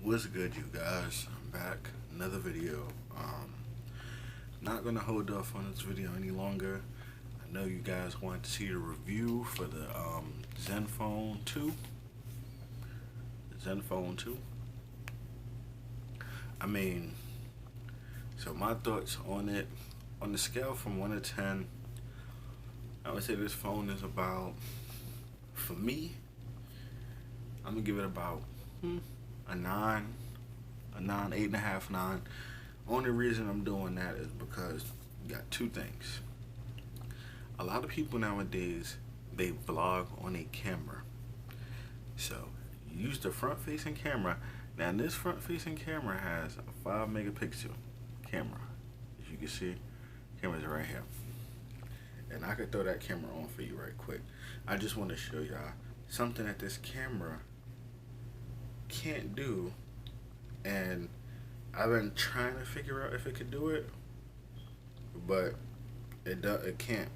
What's good, you guys? I'm back, another video. Not gonna hold off on this video any longer. I know you guys want to see the review for the Zenfone 2. Zenfone 2. I mean, so my thoughts on it, on the scale from 1 to 10, I would say this phone is about, for me, I'm gonna give it about a 9, a 9, 8.5, 9. Only reason I'm doing that is because you got two things. A lot of people nowadays, they vlog on a camera. So you use the front facing camera. Now this front facing camera has a 5 megapixel camera. As you can see, camera's right here. And I could throw that camera on for you right quick. I just want to show y'all something that this camera can't do, and I've been trying to figure out if it could do it, but it can't.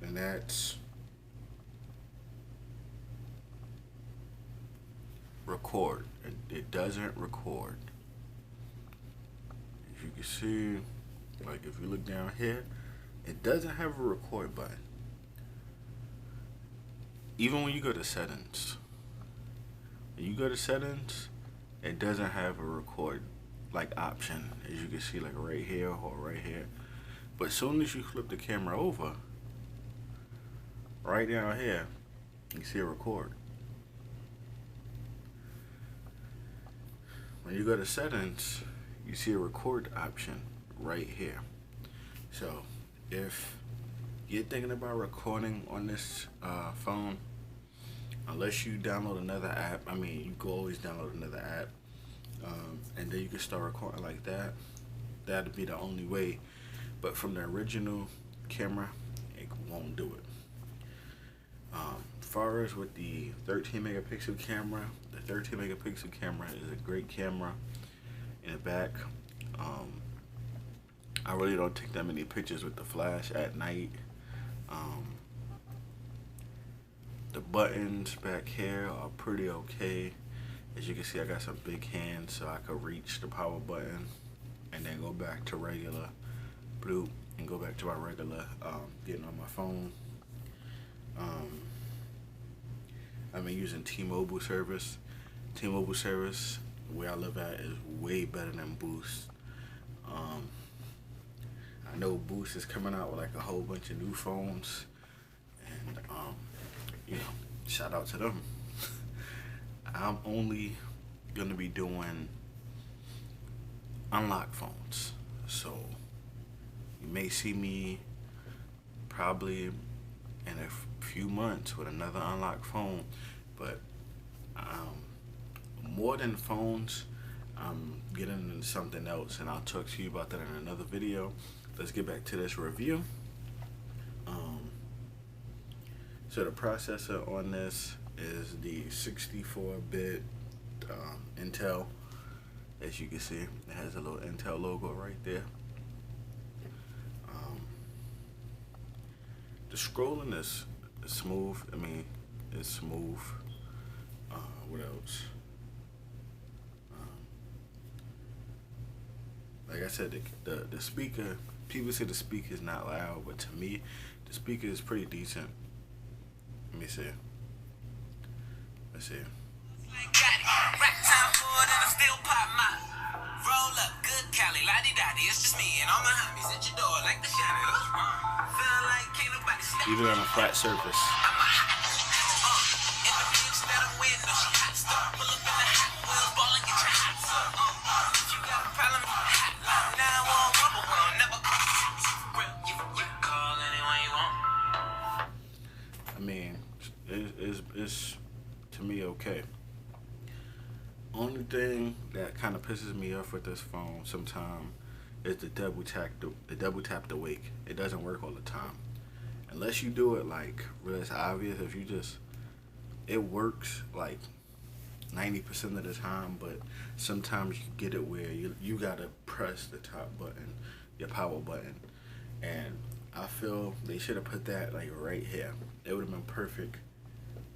And that's record. It doesn't record. As you can see, like if you look down here, it doesn't have a record button. Even when you go to settings, it doesn't have a record like option, as you can see, like right here or right here. But as soon as you flip the camera over, right down here, you see a record. When you go to settings, you see a record option right here. So if you're thinking about recording on this phone, unless you download another app, I mean, you can always download another app, and then you can start recording like that. That'd be the only way. But from the original camera, it won't do it. As far as with the 13 megapixel camera, the 13 megapixel camera is a great camera in the back. I really don't take that many pictures with the flash at night. The buttons back here are pretty okay. As you can see, I got some big hands, so I could reach the power button and then go back to regular bloop and go back to my regular getting on my phone. I've been using T-Mobile service. T-Mobile service where I live at is way better than Boost. I know Boost is coming out with like a whole bunch of new phones, and you know, shout out to them. I'm only gonna be doing unlocked phones, so you may see me probably in a few months with another unlocked phone. But more than phones, I'm getting into something else, and I'll talk to you about that in another video. Let's get back to this review. So the processor on this is the 64-bit Intel. As you can see, it has a little Intel logo right there. The scrolling is smooth. I mean, it's smooth. What else? Like I said, the speaker, people say the speaker is not loud, but to me, the speaker is pretty decent. Let me see. Let's see. Roll up, good Cali, la-di-da-di, it's just me and all my homies at your door like the shine. Feel like can't nobody stop. Even on a flat surface. I mean, it's to me okay. Only thing that kind of pisses me off with this phone sometimes is the double tap to wake. It doesn't work all the time, unless you do it like really obvious. If you just, it works like 90% of the time, but sometimes you get it where you gotta press the top button, your power button, and I feel they should have put that like right here. It would have been perfect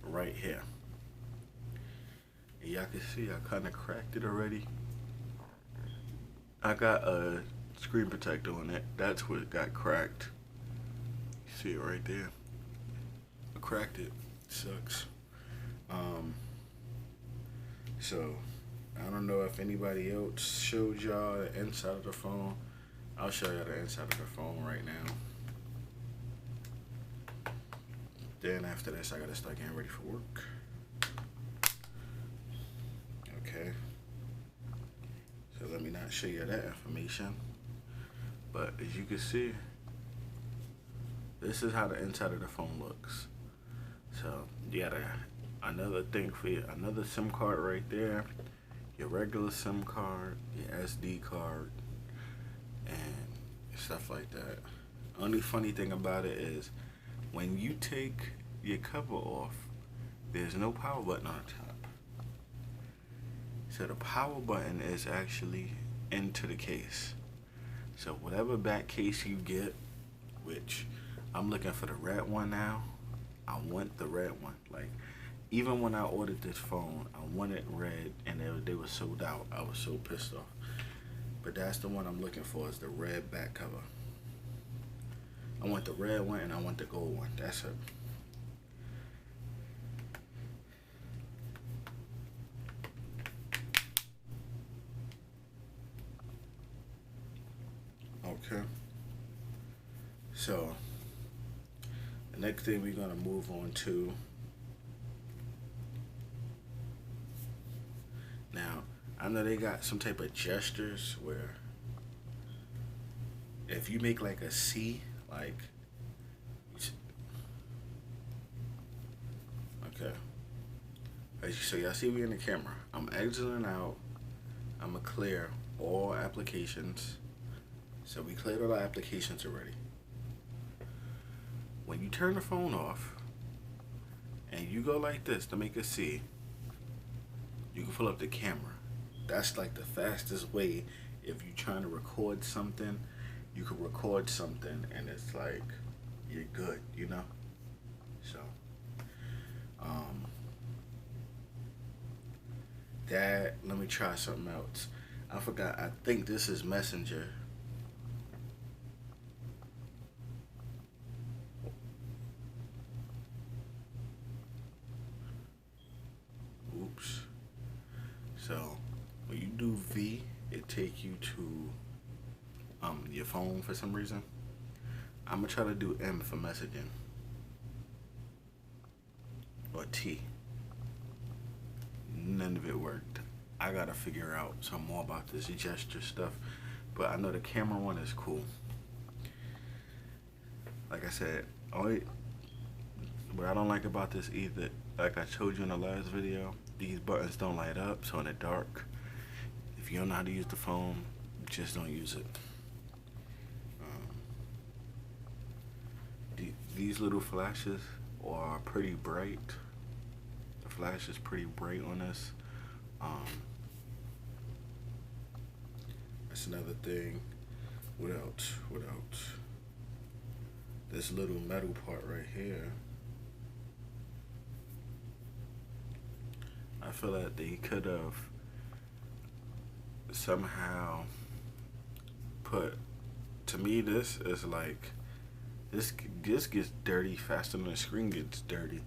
right here. Y'all can see I kind of cracked it already. I got a screen protector on it. That's what got cracked. You see it right there. I cracked it. Sucks. So I don't know if anybody else showed y'all the inside of the phone. I'll show y'all the inside of the phone right now. Then after this, I gotta start getting ready for work. Okay. So let me not show you that information. But as you can see, this is how the inside of the phone looks. So you got another thing for you, another SIM card right there, your regular SIM card, your SD card, and stuff like that. Only funny thing about it is when you take your cover off, there's no power button on top. So the power button is actually into the case. So whatever back case you get, which I'm looking for the red one now. I want the red one. Like, even when I ordered this phone, I wanted red, and they were sold out. I was so pissed off. But that's the one I'm looking for, is the red back cover. I want the red one, and I want the gold one. That's it. Okay. So the next thing we're gonna move on to. Now, I know they got some type of gestures where if you make like a C, like, okay. So y'all see me in the camera. I'm exiting out. I'm gonna clear all applications. So we cleared all the applications already. When you turn the phone off and you go like this to make a C, you can pull up the camera. That's like the fastest way. If you're trying to record something, you can record something and it's like you're good, you know? So let me try something else. I forgot, I think this is Messenger. Oops. So when you do V, it take you to your phone for some reason. I'm gonna try to do M for messaging, or T. None of it worked. I gotta figure out some more about this gesture stuff, but I know the camera one is cool. Like I said, what I don't like about this either, like I told you in the last video, these buttons don't light up, so in the dark, if you don't know how to use the phone, just don't use it. These little flashes are pretty bright. The flash is pretty bright on this. That's another thing. What else? What else? This little metal part right here. I feel like they could have somehow put, to me, this is like, this gets dirty faster than the screen gets dirty,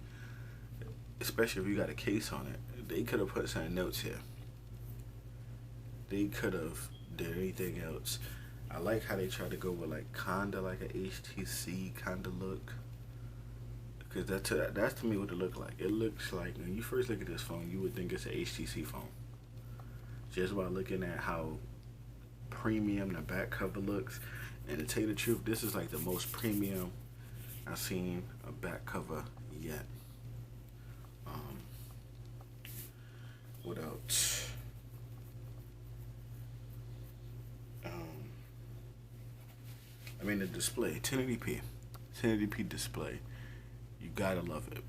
especially if you got a case on it. They could have put something else here. They could have did anything else. I like how they try to go with like kinda like a HTC kinda look, because that's to me what it look like. It looks like, when you first look at this phone, you would think it's an HTC phone, just by looking at how premium the back cover looks. And to tell you the truth, this is like the most premium I've seen a back cover yet. What else? I mean, the display, 1080p display. You gotta love it.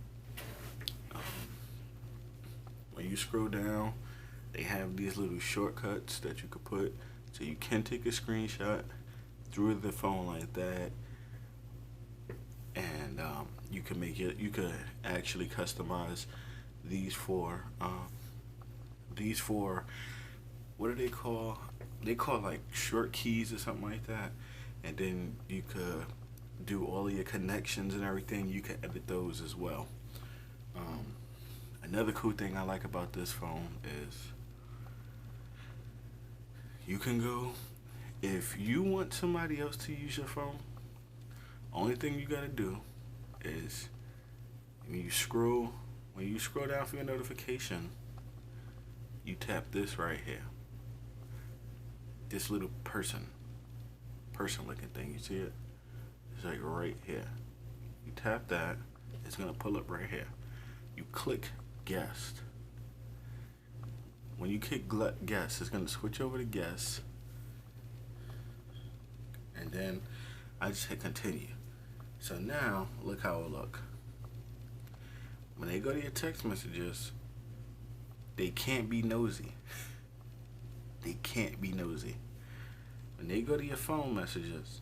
When you scroll down, they have these little shortcuts that you could put, so you can take a screenshot through the phone like that, and you can make it. You could actually customize these for these for, what do they call? They call like short keys or something like that. And then you could do all of your connections and everything. You can edit those as well. Another cool thing I like about this phone is you can go, if you want somebody else to use your phone, only thing you gotta do is when you scroll down for your notification, you tap this right here. This little person looking thing, you see it? It's like right here. You tap that, it's gonna pull up right here. You click guest. When you click guest, it's gonna switch over to guest. And then I just hit continue. So now, look how it look. When they go to your text messages, they can't be nosy. They can't be nosy. When they go to your phone messages,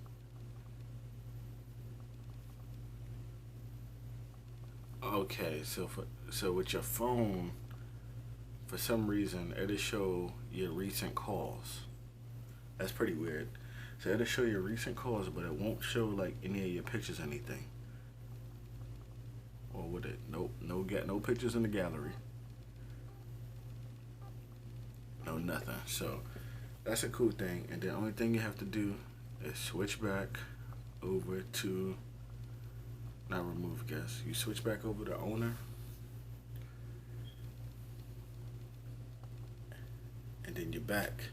okay, so with your phone, for some reason, it'll show your recent calls. That's pretty weird. So it'll show your recent calls, but it won't show like any of your pictures or anything. Or would it? Nope, no pictures in the gallery. No nothing. So that's a cool thing. And the only thing you have to do is switch back over to, not remove guest. You switch back over to owner. And then you're back.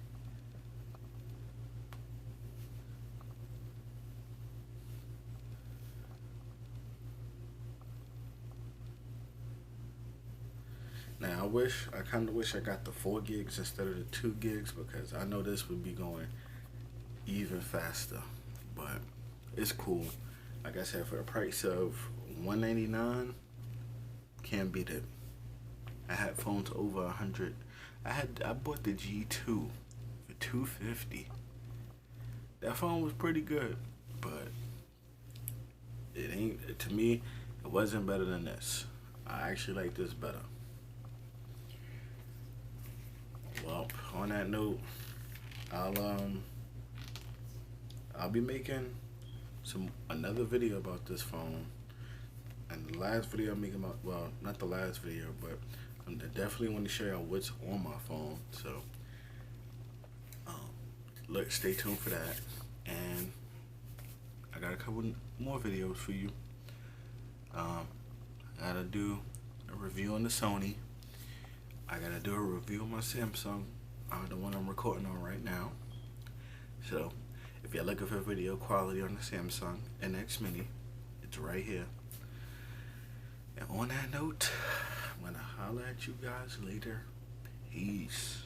Now I kind of wish I got the 4 gigs instead of the 2 gigs, because I know this would be going even faster. But it's cool. Like I said, for the price of $199, can't beat it. I had phones over 100. I bought the G2 for $250. That phone was pretty good, but it ain't, to me, it wasn't better than this. I actually like this better. Well, on that note, I'll be making another video about this phone. And the last video I'm making about, well, not the last video, but I definitely want to show y'all what's on my phone. So look, stay tuned for that. And I got a couple more videos for you. I gotta do a review on the Sony. I gotta do a review on my Samsung, the one I'm recording on right now. So if you're looking for video quality on the Samsung NX Mini, it's right here. And on that note, I'm gonna holler at you guys later. Peace.